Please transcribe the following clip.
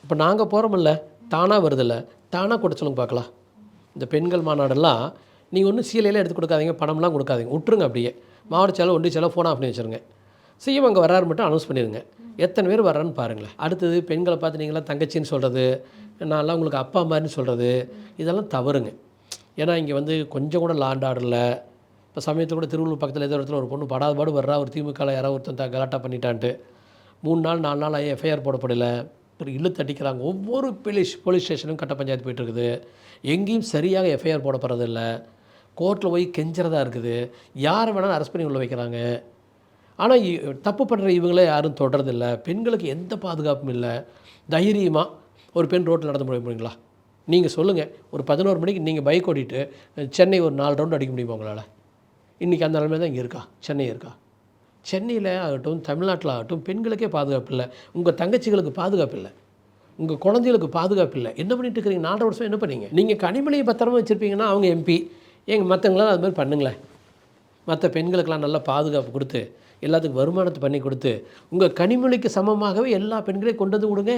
இப்போ நாங்கள் போகிறோமில்ல, தானாக வருதில்ல, தானாக கூட சொல்லுங்க பார்க்கலாம். இந்த பெண்கள் மாநாடெல்லாம் நீங்கள் ஒன்றும் சீலையெல்லாம் எடுத்து கொடுக்காதீங்க, பணம்லாம் கொடுக்காதீங்க, விட்டுருங்க அப்படியே. மாவட்ட செயலர், ஒன்றிய செயலர் ஃபோன் ஆஃப் பண்ணி வச்சுருங்க. சிஎம் அங்கே வர்றாரு மட்டும் அனௌன்ஸ் பண்ணிடுங்க. எத்தனை பேர் வர்றான்னு பாருங்களேன். அடுத்தது பெண்களை பார்த்து நீங்களாம் தங்கச்சின்னு சொல்கிறது, நான்லாம் உங்களுக்கு அப்பா மாதிரின்னு சொல்கிறது, இதெல்லாம் தவறுங்க. ஏன்னா இங்கே வந்து கொஞ்சம் கூட லா அண்ட் ஆர்டரில் இப்போ சமயத்தில் கூட திருவள்ளூர் பக்கத்தில் ஏதோ இடத்துல ஒரு பொண்ணு படாத பாடு வர்றா, ஒரு திமுகவில் யாராவது ஒருத்தன் கலாட்டா பண்ணிட்டான்ட்டு 3 நாள் 4 நாள் ஆகி எஃப்ஐஆர் போடப்படலை, இழுத்து அடிக்கிறாங்க. ஒவ்வொரு போலீஸ் ஸ்டேஷனும் கட்ட பஞ்சாயத்து போயிட்டுருக்குது. எங்கேயும் சரியாக எஃப்ஐஆர் போடப்படுறதில்ல. கோர்ட்டில் போய் கெஞ்சறதா இருக்குது. யாரை வேணாலும் அரெஸ்ட் பண்ணி உள்ள வைக்கிறாங்க. ஆனால் தப்பு பண்ணுற இவங்களே யாரும் தொடறதில்ல. பெண்களுக்கு எந்த பாதுகாப்பும் இல்லை. தைரியமாக ஒரு பெண் ரோட்டில் நடந்து முடியுங்களா? நீங்கள் சொல்லுங்கள். ஒரு 11 மணிக்கு நீங்கள் பைக் ஓட்டிட்டு சென்னை ஒரு 4 ரவுண்டு அடிக்க முடியுமா உங்களால்? இன்றைக்கி அந்த நிலைமை தான் இங்கே இருக்கா? சென்னை இருக்கா? சென்னையில் ஆகட்டும், தமிழ்நாட்டில் ஆகட்டும், பெண்களுக்கே பாதுகாப்பு இல்லை. உங்கள் தங்கச்சிகளுக்கு பாதுகாப்பு இல்லை. உங்கள் குழந்தைகளுக்கு பாதுகாப்பு இல்லை. என்ன பண்ணிட்டு இருக்கிறீங்க? 4.5 வருஷம் என்ன பண்ணீங்க? நீங்கள் கனிமொழியை பத்திரமா வச்சுருப்பீங்கன்னா அவங்க எம்பி. மற்றவங்களாம் அது மாதிரி பண்ணுங்களேன். மற்ற பெண்களுக்கெல்லாம் நல்லா பாதுகாப்பு கொடுத்து, எல்லாத்துக்கும் வருமானத்தை பண்ணி கொடுத்து, உங்கள் கனிமொழிக்கு சமமாகவே எல்லா பெண்களையும் கொண்டு வந்து விடுங்க.